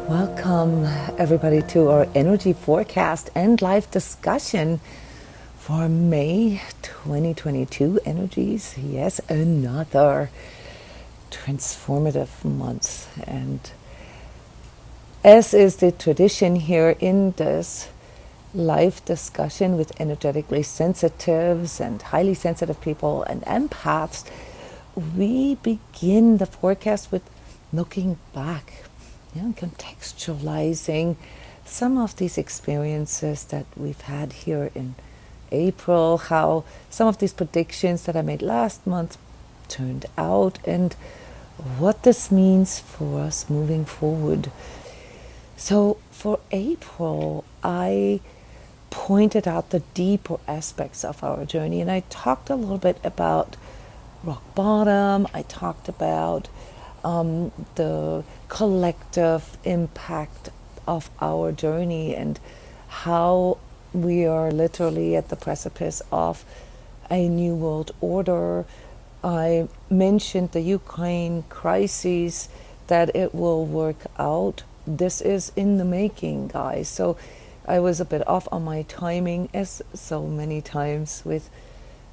Welcome everybody to our energy forecast and live discussion for May 2022 energies. Yes, another transformative month. And as is the tradition here in this live discussion with energetically sensitives and highly sensitive people and empaths, we begin the forecast with looking back, contextualizing some of these experiences that we've had here in April, how some of these predictions that I made last month turned out, and what this means for us moving forward. So for April, I pointed out the deeper aspects of our journey, and I talked a little bit about rock bottom. I talked about the collective impact of our journey and how we are literally at the precipice of a new world order. I mentioned the Ukraine crisis, that it will work out. This is in the making, guys. So I was a bit off on my timing, as so many times with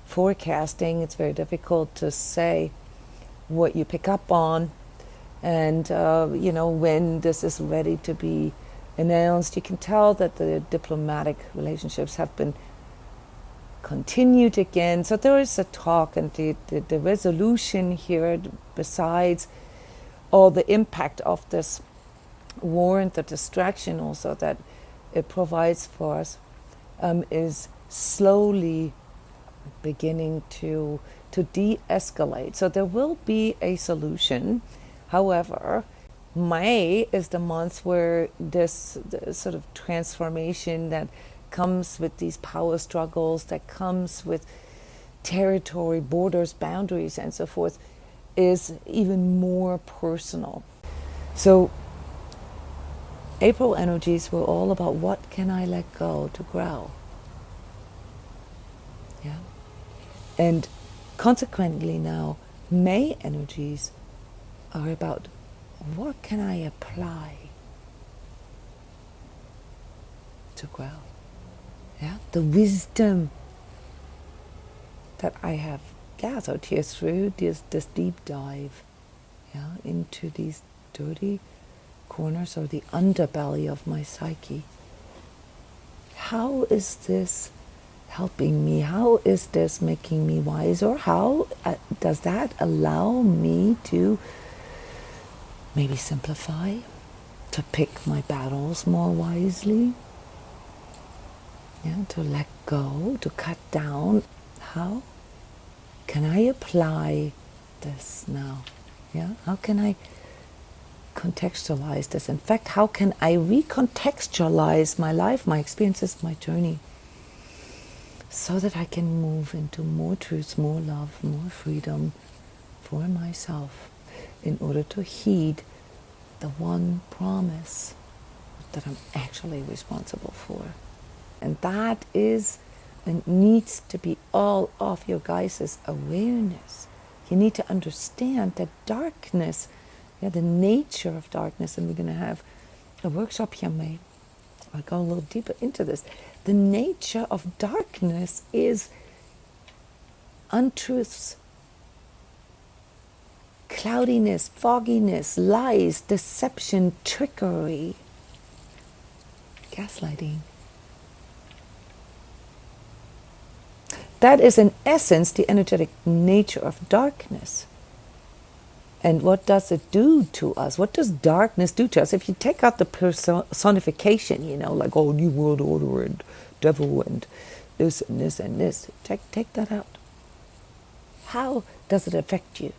forecasting. It's very difficult to say what you pick up on, and when this is ready to be announced. You can tell that the diplomatic relationships have been continued again, so there is a talk, and the resolution here, besides all the impact of this war and the distraction also that it provides for us, is slowly beginning to de-escalate. So there will be a solution. However, May is the month where this sort of transformation that comes with these power struggles, that comes with territory, borders, boundaries, and so forth, is even more personal. So April energies were all about what can I let go to grow. Yeah. And consequently now, May energies are about what can I apply to grow. Yeah, the wisdom that I have gathered here through this deep dive, into these dirty corners or the underbelly of my psyche. How is this helping me? How is this making me wiser? How does that allow me to maybe simplify, to pick my battles more wisely? To let go, to cut down. How can I apply this now? How can I contextualize this? In fact, how can I recontextualize my life, my experiences, my journey, so that I can move into more truth, more love, more freedom for myself, in order to heed the one promise that I'm actually responsible for. And that is and needs to be all of your guys' awareness. You need to understand that darkness, the nature of darkness, and we're going to have a workshop here, May. I'll go a little deeper into this. The nature of darkness is untruths, cloudiness, fogginess, lies, deception, trickery, gaslighting. That is in essence the energetic nature of darkness. And what does it do to us? What does darkness do to us? If you take out the personification, like, oh, New World Order and devil and this and this and this, take that out. How does it affect you?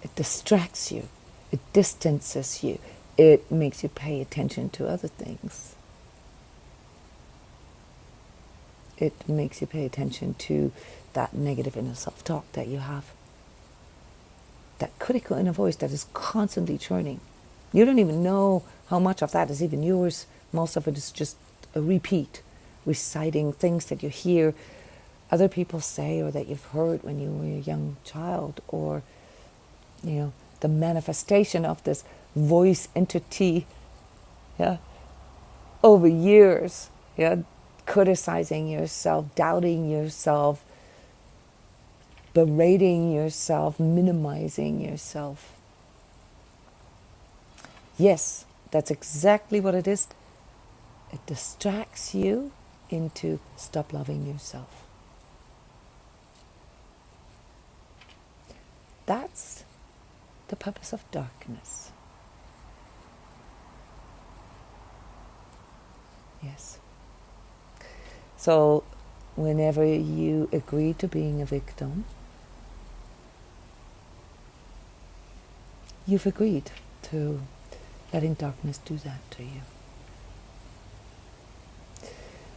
It distracts you. It distances you. It makes you pay attention to other things. It makes you pay attention to that negative inner self-talk that you have. That critical inner voice that is constantly churning. You don't even know how much of that is even yours. Most of it is just a repeat, reciting things that you hear other people say or that you've heard when you were a young child, or the manifestation of this voice entity, yeah, over years, yeah, criticizing yourself, doubting yourself, berating yourself, minimizing yourself. Yes, that's exactly what it is. It distracts you into stop loving yourself. That's the purpose of darkness. Yes. So whenever you agree to being a victim, you've agreed to letting darkness do that to you.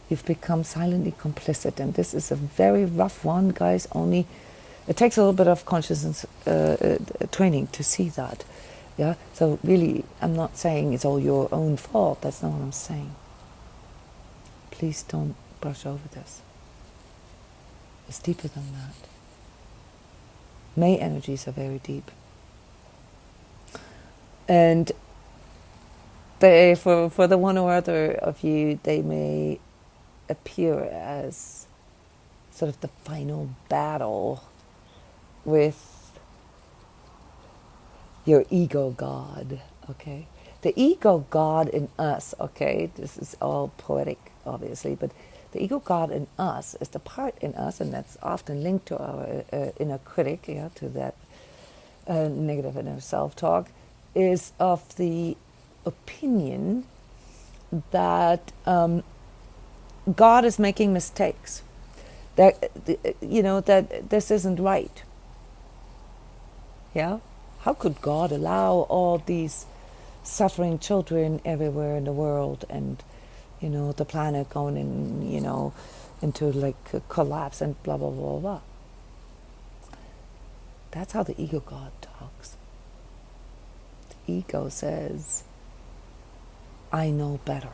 You've become silently complicit, and this is a very rough one, guys. Only it takes a little bit of consciousness training to see that. Yeah. So really, I'm not saying it's all your own fault. That's not what I'm saying. Please don't brush over this. It's deeper than that. May energies are very deep, and they, for the one or other of you, they may appear as sort of the final battle with your ego god, okay? The ego god in us, okay? This is all poetic, obviously, but the ego god in us is the part in us, and that's often linked to our inner critic, yeah, to that negative inner self-talk, is of the opinion that God is making mistakes, that that this isn't right. Yeah, how could God allow all these suffering children everywhere in the world, and the planet going in, into like a collapse and blah blah blah blah. That's how the ego God talks. The ego says, I know better.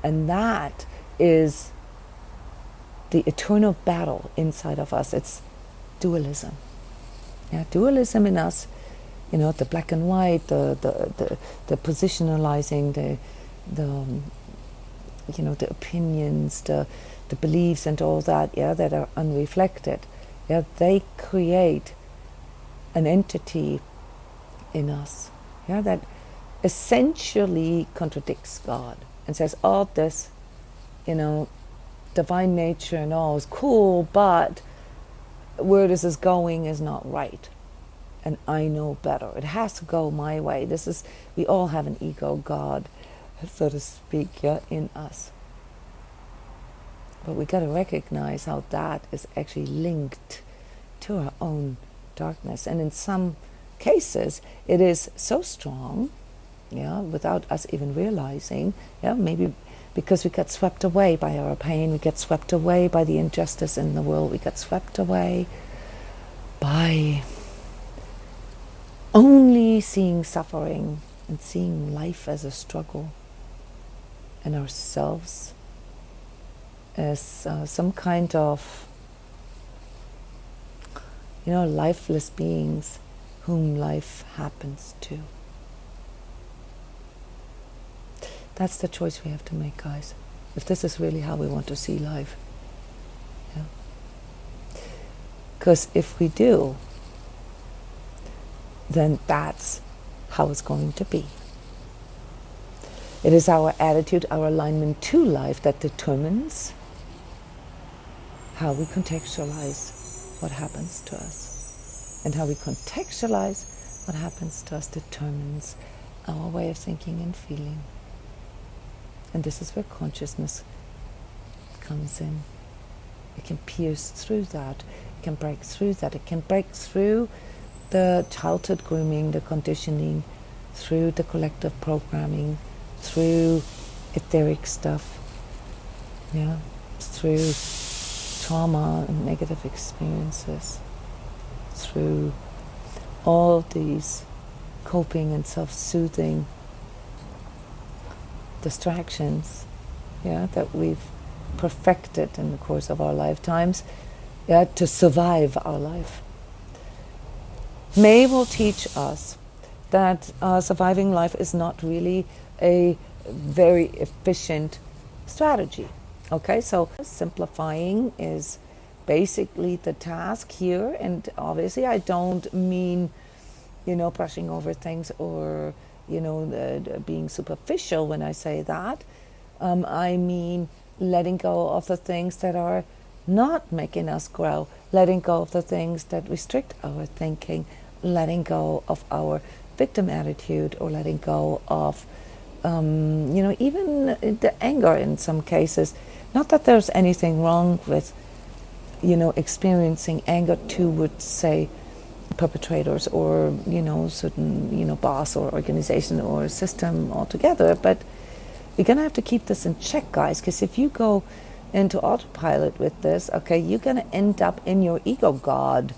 And that is the eternal battle inside of us. It's dualism. Yeah, dualism in us, the black and white, the positionalizing, the opinions, the beliefs and all that, yeah, that are unreflected. Yeah, they create an entity in us, yeah, that essentially contradicts God and says all this, divine nature and all is cool, but where this is going is not right. And I know better. It has to go my way. We all have an ego God, so to speak, yeah, in us. But we got to recognize how that is actually linked to our own darkness. And in some cases, it is so strong, yeah, without us even realizing, yeah, maybe because we got swept away by our pain, we get swept away by the injustice in the world, we got swept away by only seeing suffering and seeing life as a struggle and ourselves as some kind of, lifeless beings whom life happens to. That's the choice we have to make, guys, if this is really how we want to see life. Yeah. Because if we do, then that's how it's going to be. It is our attitude, our alignment to life that determines how we contextualize what happens to us. And how we contextualize what happens to us determines our way of thinking and feeling. And this is where consciousness comes in. It can pierce through that. It can break through that. It can break through the childhood grooming, the conditioning, through the collective programming, through etheric stuff, yeah, through trauma and negative experiences, through all these coping and self-soothing distractions, yeah, that we've perfected in the course of our lifetimes, yeah, to survive our life. May will teach us that surviving life is not really a very efficient strategy. Okay, so simplifying is basically the task here, and obviously I don't mean, brushing over things or, being superficial when I say that. I mean letting go of the things that are not making us grow, letting go of the things that restrict our thinking, letting go of our victim attitude, or letting go of, even the anger in some cases. Not that there's anything wrong with, experiencing anger towards, say, perpetrators or, certain, boss or organization or system altogether, but you're going to have to keep this in check, guys, because if you go into autopilot with this, okay, you're going to end up in your ego god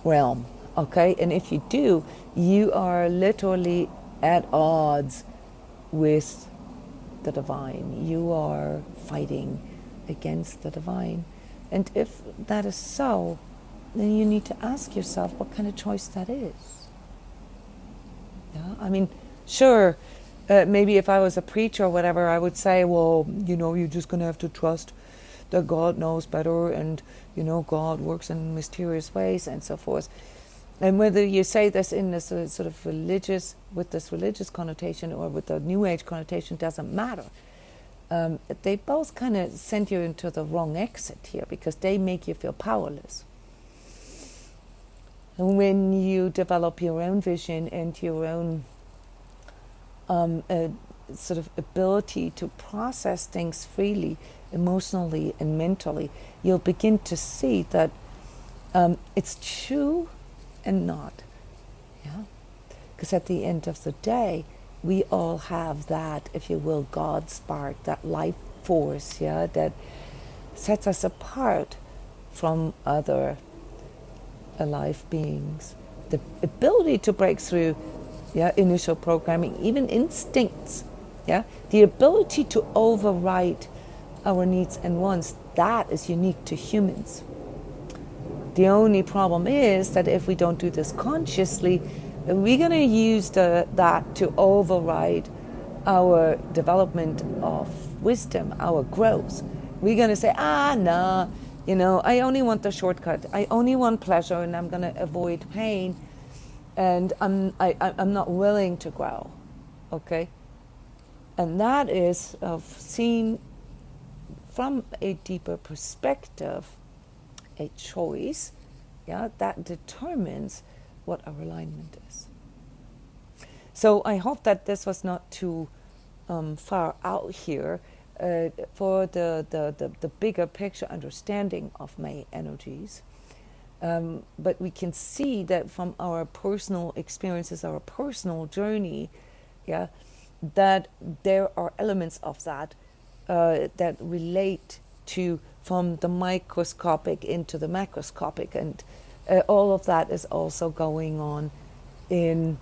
realm, okay? And if you do, you are literally at odds with the divine. You are fighting against the divine. And if that is so, then you need to ask yourself what kind of choice that is. Yeah, I mean, sure, maybe if I was a preacher or whatever, I would say, well, you're just going to have to trust that God knows better, and, God works in mysterious ways and so forth. And whether you say this in this sort of religious, with this religious connotation or with the New Age connotation, doesn't matter. They both kind of send you into the wrong exit here, because they make you feel powerless. And when you develop your own vision and your own sort of ability to process things freely, emotionally and mentally, you'll begin to see that it's true and not. Yeah, because at the end of the day, we all have that, if you will, God spark, that life force, yeah, that sets us apart from other alive beings. The ability to break through, initial programming, even instincts, the ability to override our needs and wants, that is unique to humans. The only problem is that if we don't do this consciously, we're going to use that to override our development of wisdom, our growth. We're going to say, nah, I only want the shortcut. I only want pleasure, and I'm going to avoid pain, and I'm not willing to grow. Okay, and that is seen from a deeper perspective, a choice, that determines what our alignment is. So I hope that this was not too far out here for the bigger picture understanding of May energies. But we can see that from our personal experiences, our personal journey, that there are elements of that that relate to from the microscopic into the macroscopic, and all of that is also going on in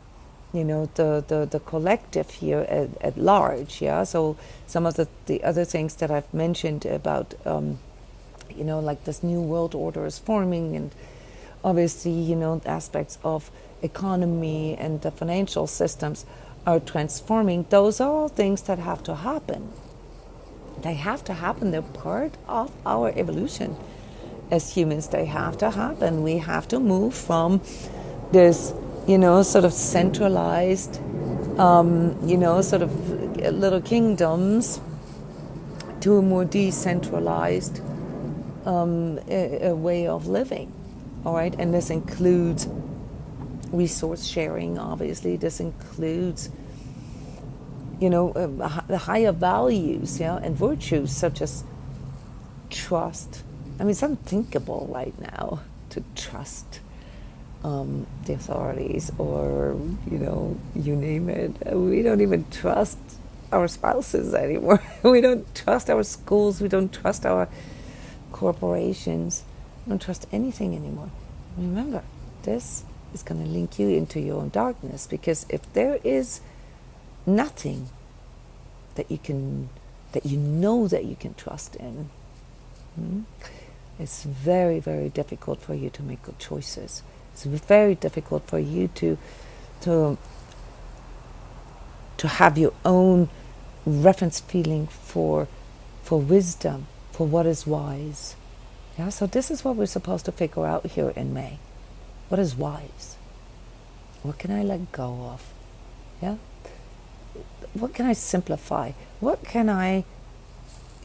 the collective here at large. So some of the other things that I've mentioned about like this new world order is forming, and obviously aspects of economy and the financial systems are transforming. Those are all things that have to happen. They have to happen. They're part of our evolution as humans. They have to happen. We have to move from this, sort of centralized, sort of little kingdoms to a more decentralized a way of living. All right, and this includes resource sharing. Obviously, this includes the higher values, and virtues such as trust. I mean, it's unthinkable right now to trust the authorities, or you name it. We don't even trust our spouses anymore. We don't trust our schools. We don't trust our corporations. We don't trust anything anymore. Remember, this is going to link you into your own darkness, because if there is nothing that you can trust in, it's very, very difficult for you to make good choices. It's very difficult for you to have your own reference feeling for wisdom, for what is wise. Yeah, so this is what we're supposed to figure out here in May. What is wise? What can I let go of? Yeah? What can I simplify? What can I,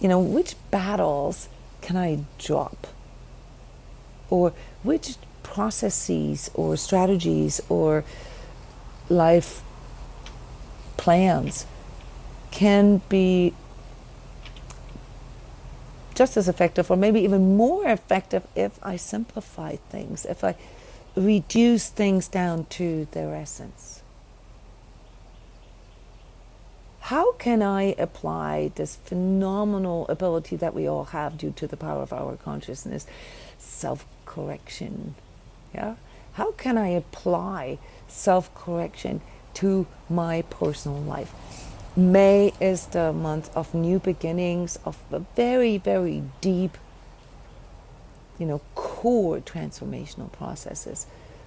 which battles can I drop? Or which processes or strategies or life plans can be just as effective, or maybe even more effective, if I simplify things, if I reduce things down to their essence. How can I apply this phenomenal ability that we all have due to the power of our consciousness, self-correction? Yeah? How can I apply self-correction to my personal life? May is the month of new beginnings, of a very, very deep, core transformational processes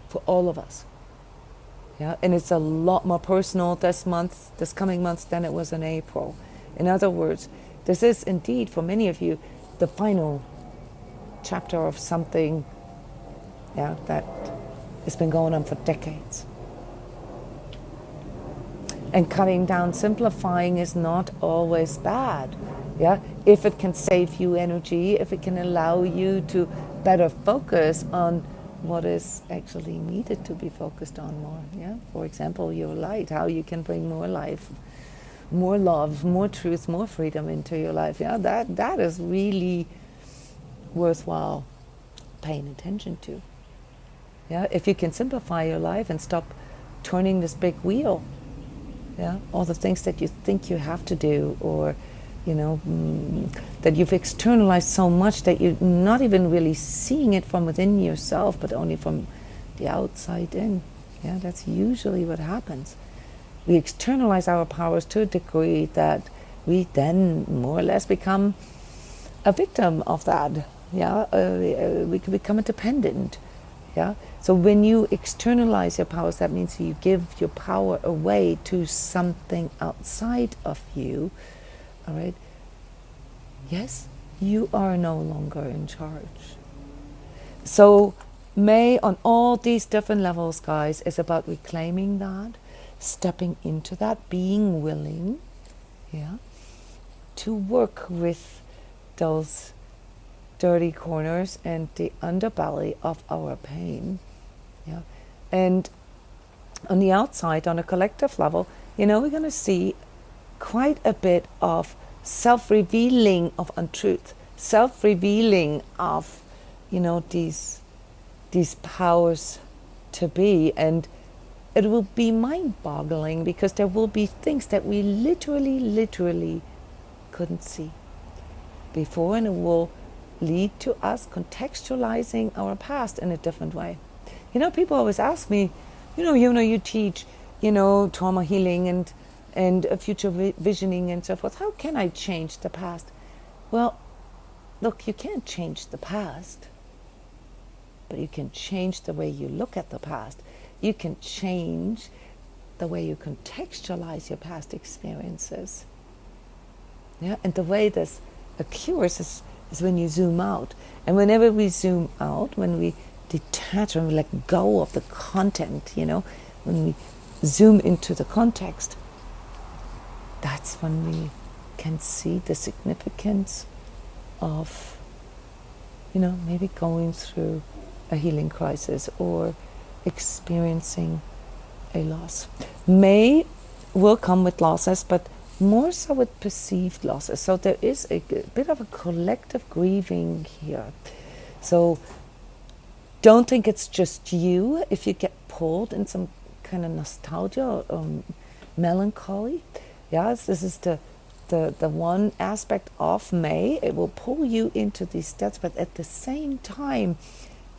for all of us. Yeah, and it's a lot more personal this coming month, than it was in April. In other words, this is indeed, for many of you, the final chapter of something, that has been going on for decades. And cutting down, simplifying is not always bad. Yeah, if it can save you energy, if it can allow you to better focus on what is actually needed to be focused on more. Yeah, for example, your light, how you can bring more life, more love, more truth, more freedom into your life. Yeah, that is really worthwhile paying attention to. Yeah, if you can simplify your life and stop turning this big wheel. Yeah, all the things that you think you have to do, or that you've externalized so much that you're not even really seeing it from within yourself, but only from the outside in. Yeah, that's usually what happens. We externalize our powers to a degree that we then more or less become a victim of that. Yeah, we can become a dependent. Yeah. So when you externalize your powers, that means you give your power away to something outside of you. All right. Yes, you are no longer in charge. So May, on all these different levels, guys, is about reclaiming that, stepping into that, being willing, to work with those dirty corners and the underbelly of our pain. Yeah. And on the outside, on a collective level, we're going to see quite a bit of self-revealing of untruth, self-revealing of, these powers to be. And it will be mind-boggling, because there will be things that we literally couldn't see before, and it will lead to us contextualizing our past in a different way. People always ask me, you teach, trauma healing and future visioning and so forth. How can I change the past? Well, look, you can't change the past, but you can change the way you look at the past. You can change the way you contextualize your past experiences. Yeah, and the way this occurs is when you zoom out. And whenever we zoom out, when we detach, when we let go of the content, when we zoom into the context, that's when we can see the significance of, maybe going through a healing crisis or experiencing a loss. May will come with losses, but more so with perceived losses. So there is a bit of a collective grieving here. So don't think it's just you if you get pulled in some kind of nostalgia or melancholy. Yes, this is the one aspect of May. It will pull you into these steps, but at the same time,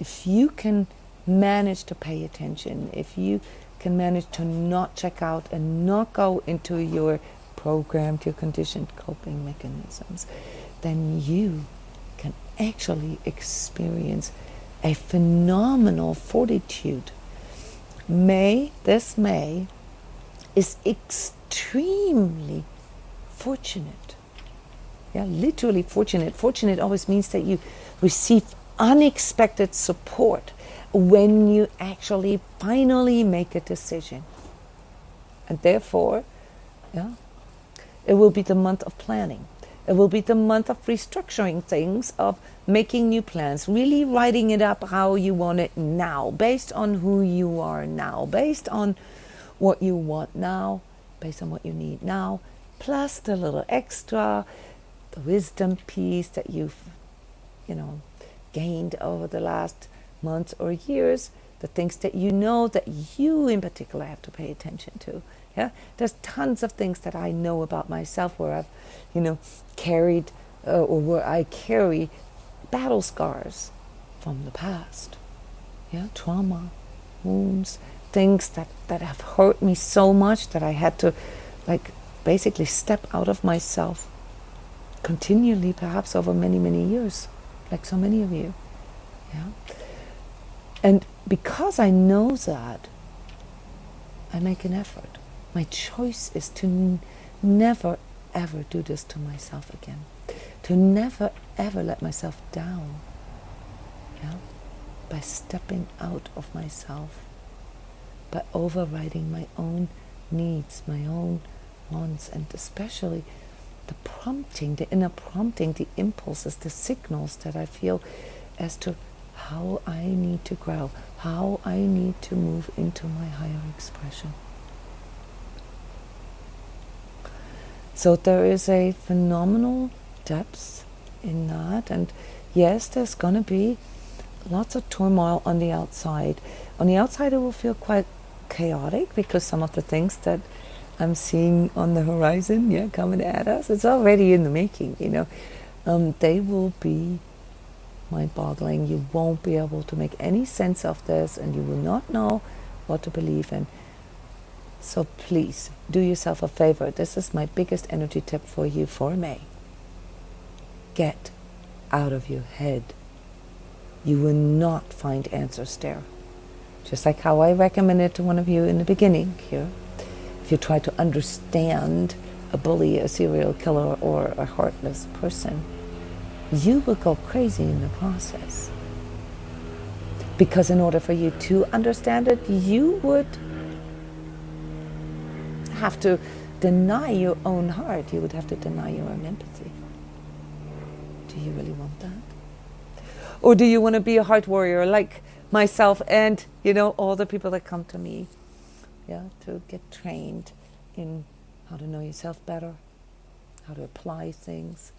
if you can manage to pay attention, if you can manage to not check out and not go into your programmed, your conditioned coping mechanisms, then you can actually experience a phenomenal fortitude. This May is extremely fortunate. Yeah, literally fortunate. Fortunate always means that you receive unexpected support when you actually finally make a decision. And therefore, yeah, it will be the month of planning. It will be the month of restructuring things, of making new plans, really writing it up how you want it now, based on who you are now, based on what you want now, based on what you need now, plus the little extra, the wisdom piece that you've, gained over the last months or years, the things that that you in particular have to pay attention to. Yeah, there's tons of things that I know about myself where I've, carried or where I carry battle scars from the past. Yeah, trauma, wounds, things that have hurt me so much that I had to, basically step out of myself continually, perhaps over many, many years, like so many of you. Yeah, and because I know that, I make an effort. My choice is to never ever do this to myself again. To never ever let myself down. Yeah? By stepping out of myself. By overriding my own needs, my own wants, and especially the prompting, the inner prompting, the impulses, the signals that I feel as to how I need to grow, how I need to move into my higher expression. So there is a phenomenal depth in that, and yes, there's going to be lots of turmoil on the outside. On the outside it will feel quite chaotic because some of the things that I'm seeing on the horizon, coming at us, it's already in the making, they will be mind-boggling. You won't be able to make any sense of this, and you will not know what to believe in. So please, do yourself a favor. This is my biggest energy tip for you for May. Get out of your head. You will not find answers there. Just like how I recommended to one of you in the beginning here. If you try to understand a bully, a serial killer, or a heartless person, you will go crazy in the process. Because in order for you to understand it, you would have to deny your own heart. You would have to deny your own empathy. Do you really want that? Or do you want to be a heart warrior like myself and, all the people that come to me, to get trained in how to know yourself better, how to apply things,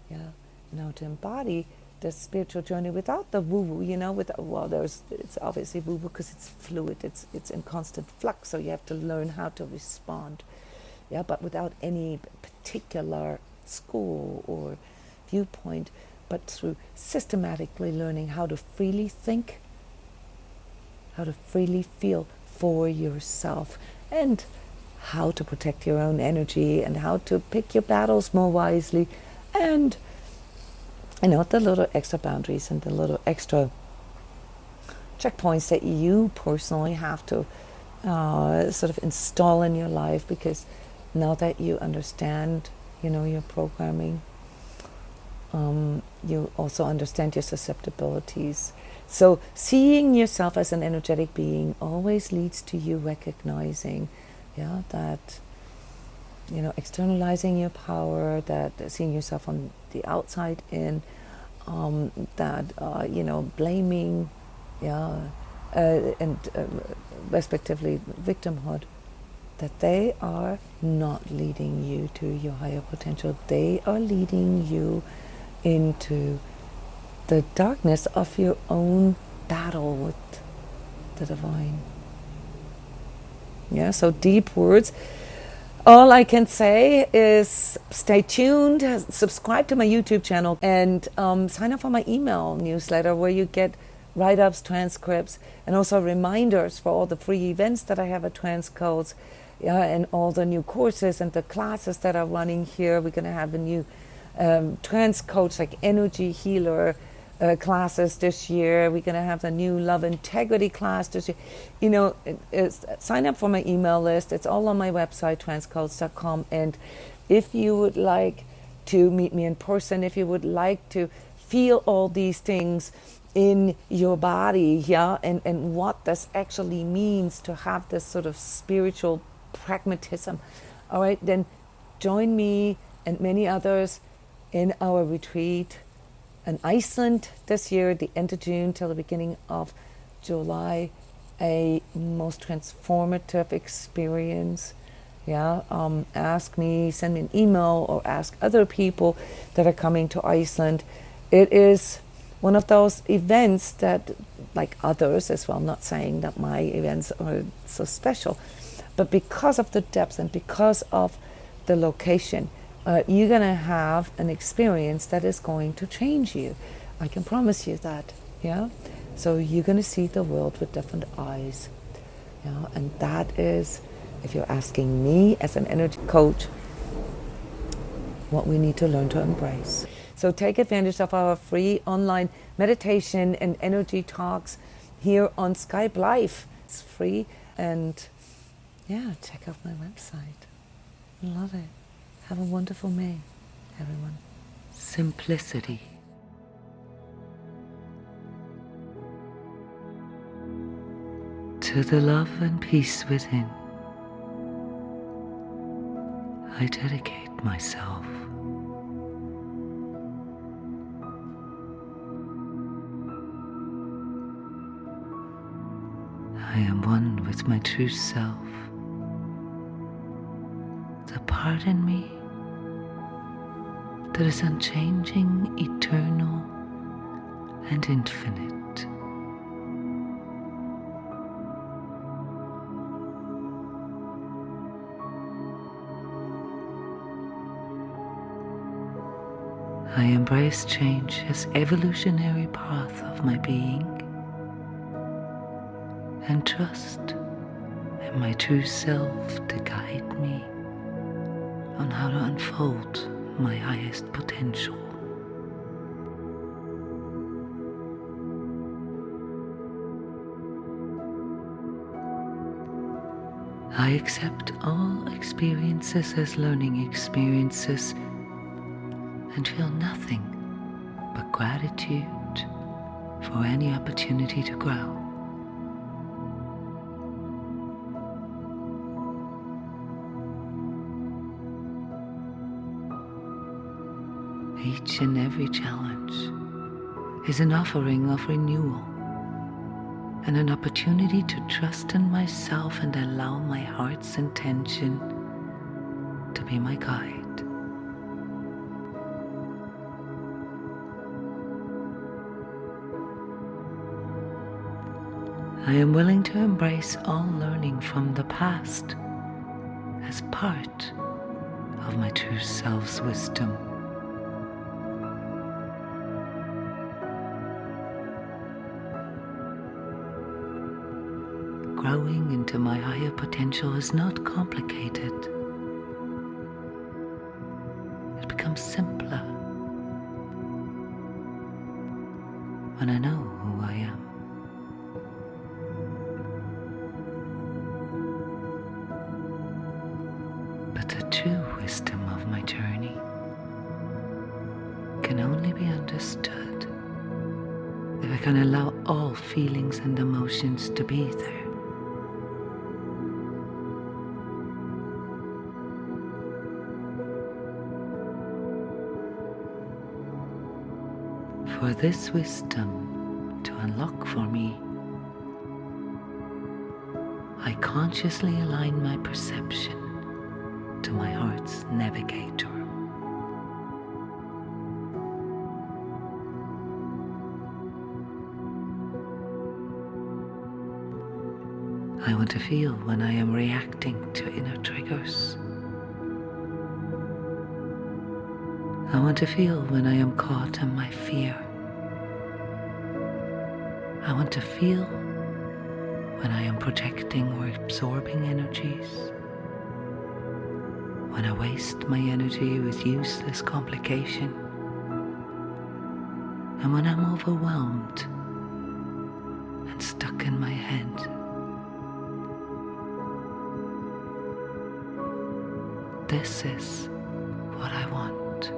and how to embody the spiritual journey without the woo-woo, it's obviously woo-woo because it's fluid, it's in constant flux, so you have to learn how to respond, but without any particular school or viewpoint, but through systematically learning how to freely think, how to freely feel for yourself, and how to protect your own energy, and how to pick your battles more wisely, and the little extra boundaries and the little extra checkpoints that you personally have to sort of install in your life, because now that you understand, your programming, you also understand your susceptibilities. So seeing yourself as an energetic being always leads to you recognizing, that, externalizing your power, that seeing yourself on the outside in, that, blaming, and respectively victimhood, that they are not leading you to your higher potential. They are leading you into the darkness of your own battle with the divine. So deep words. All I can say is stay tuned, subscribe to my YouTube channel, and sign up for my email newsletter where you get write-ups, transcripts, and also reminders for all the free events that I have at transCODES, and all the new courses and the classes that are running here. We're going to have a new transCODES, like energy healer classes this year. We're going to have the new Love Integrity class this year. You know, sign up for my email list. It's all on my website, transcodes.com. And if you would like to meet me in person, if you would like to feel all these things in your body, yeah, and what this actually means to have this sort of spiritual pragmatism, all right, then join me and many others in our retreat in Iceland this year, the end of June till the beginning of July, a most transformative experience. Yeah, ask me, send me an email, or ask other people that are coming to Iceland. It is one of those events that, like others as well, I'm not saying that my events are so special, but because of the depth and because of the location, you're going to have an experience that is going to change you. I can promise you that. Yeah. So you're going to see the world with different eyes. Yeah. And that is, if you're asking me as an energy coach, what we need to learn to embrace. So take advantage of our free online meditation and energy talks here on Skype Live. It's free. And yeah, check out my website. Love it. Have a wonderful May, everyone. Simplicity. To the love and peace within, I dedicate myself. I am one with my true self, the part in me that is unchanging, eternal, and infinite. I embrace change as evolutionary path of my being and trust in my true self to guide me on how to unfold my highest potential. I accept all experiences as learning experiences and feel nothing but gratitude for any opportunity to grow. Each and every challenge is an offering of renewal and an opportunity to trust in myself and allow my heart's intention to be my guide. I am willing to embrace all learning from the past as part of my true self's wisdom. Growing into my higher potential is not complicated. It becomes simpler when I know who I am. But the true wisdom of my journey can only be understood if I can allow all feelings and emotions to be there. For this wisdom to unlock for me, I consciously align my perception to my heart's navigator. I want to feel when I am reacting to inner triggers. I want to feel when I am caught in my fear. I want to feel when I am projecting or absorbing energies, when I waste my energy with useless complication, And when I'm overwhelmed and stuck in my head, this is what I want.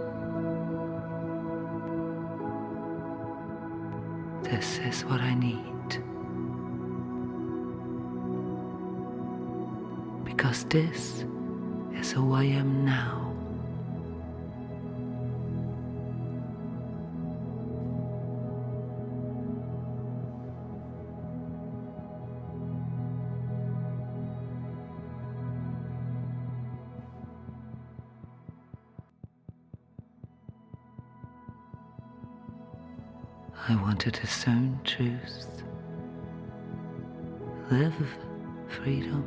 This is what I need. Because this is who I am now. I want to discern truth, live freedom,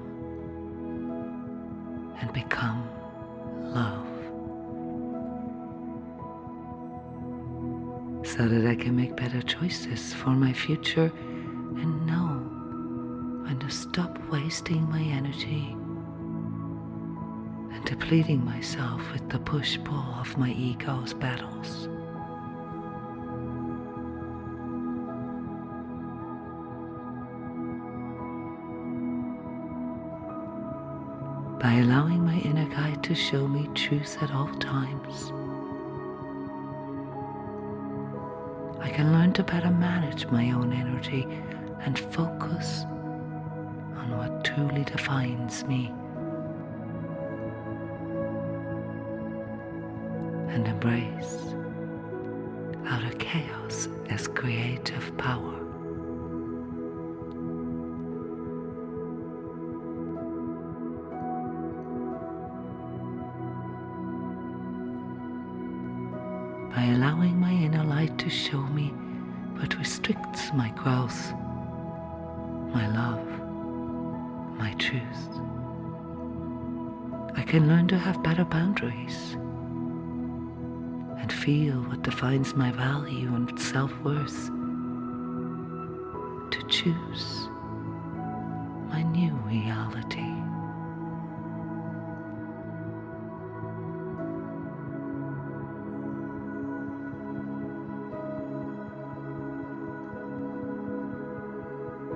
and become love, so that I can make better choices for my future and know when to stop wasting my energy and depleting myself with the push-pull of my ego's battles. By allowing my inner guide to show me truth at all times, I can learn to better manage my own energy and focus on what truly defines me, and embrace outer chaos as creative power. By allowing my inner light to show me what restricts my growth, my love, my truth, I can learn to have better boundaries and feel what defines my value and self-worth, to choose my new reality.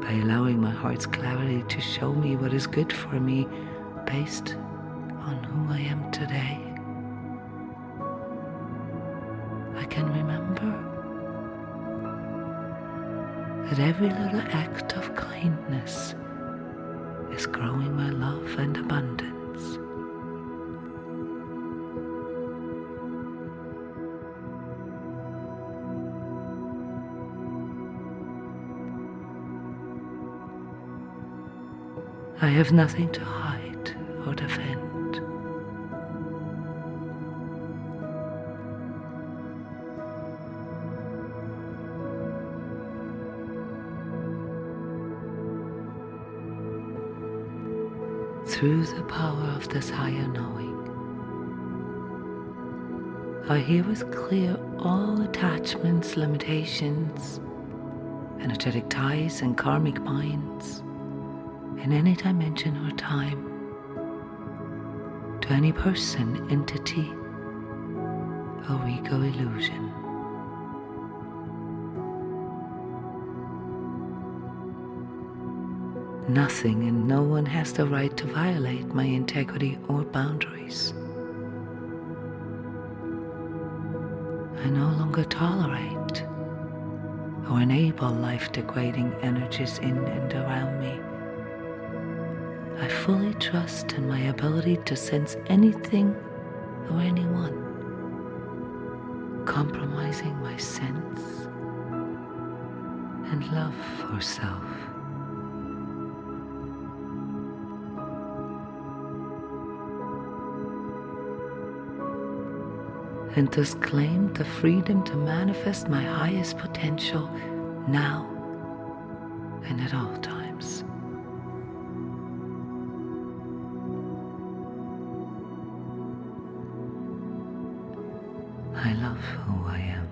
By allowing my heart's clarity to show me what is good for me based on who I am today, I can remember that every little act of kindness is growing my love and abundance. I have nothing to hide or defend. Through the power of this higher knowing, I herewith clear all attachments, limitations, energetic ties, and karmic binds in any dimension or time, to any person, entity, or ego illusion. Nothing and no one has the right to violate my integrity or boundaries. I no longer tolerate or enable life-degrading energies in and around me. I fully trust in my ability to sense anything or anyone compromising my sense and love for self. And thus claim the freedom to manifest my highest potential now and at all times. I love who I am.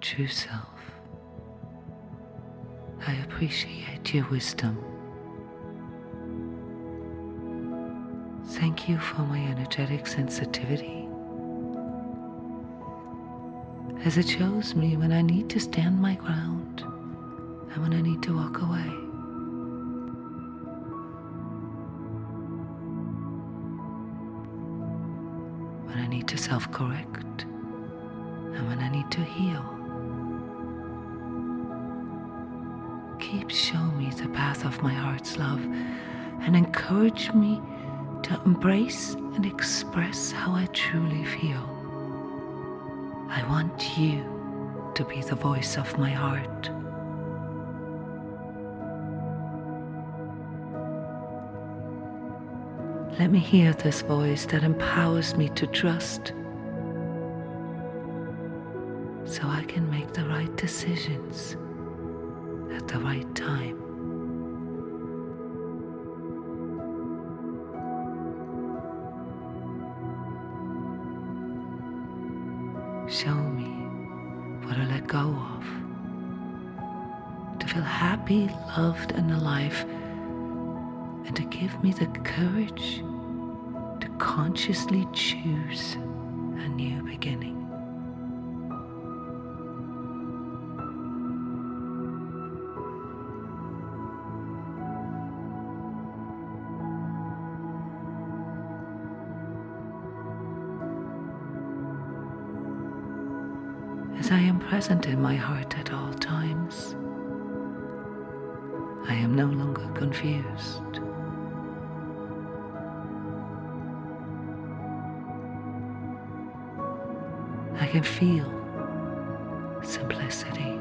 true self. I appreciate your wisdom. Thank you for my energetic sensitivity, as it shows me when I need to stand my ground and when I need to walk away. When I need to self-correct and when I need to heal. Keep showing me the path of my heart's love and encourage me to embrace and express how I truly feel. I want you to be the voice of my heart. Let me hear this voice that empowers me to trust, so I can make the right decisions at the right time. Show me what I let go of, to feel happy, loved, and alive, and to give me the courage to consciously choose a new beginning. As I am present in my heart at all times, I am no longer confused. I can feel simplicity.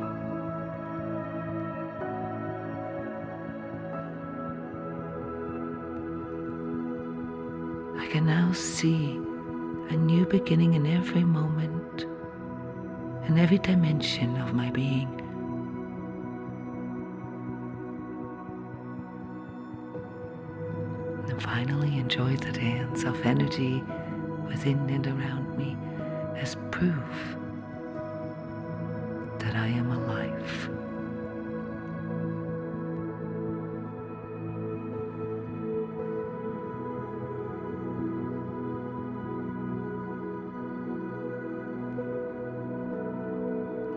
I can now see a new beginning in every moment, in every dimension of my being. And finally enjoy the dance of energy within and around me as proof that I am alive.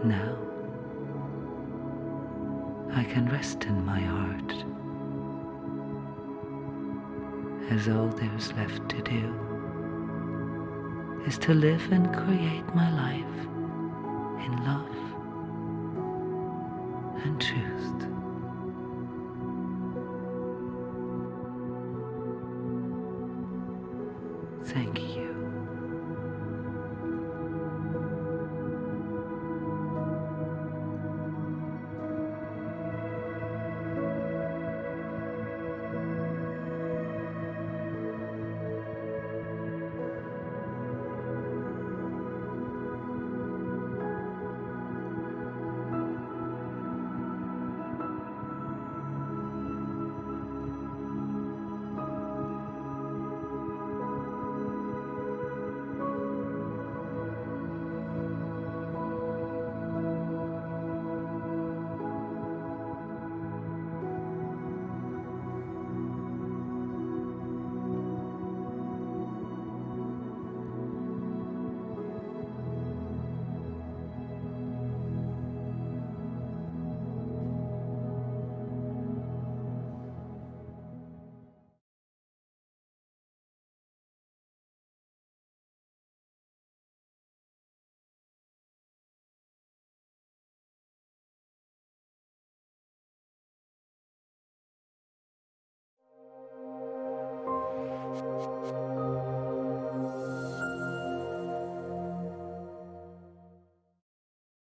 Now, I can rest in my heart, as all there's left to do is to live and create my life in love and truth. Thank you.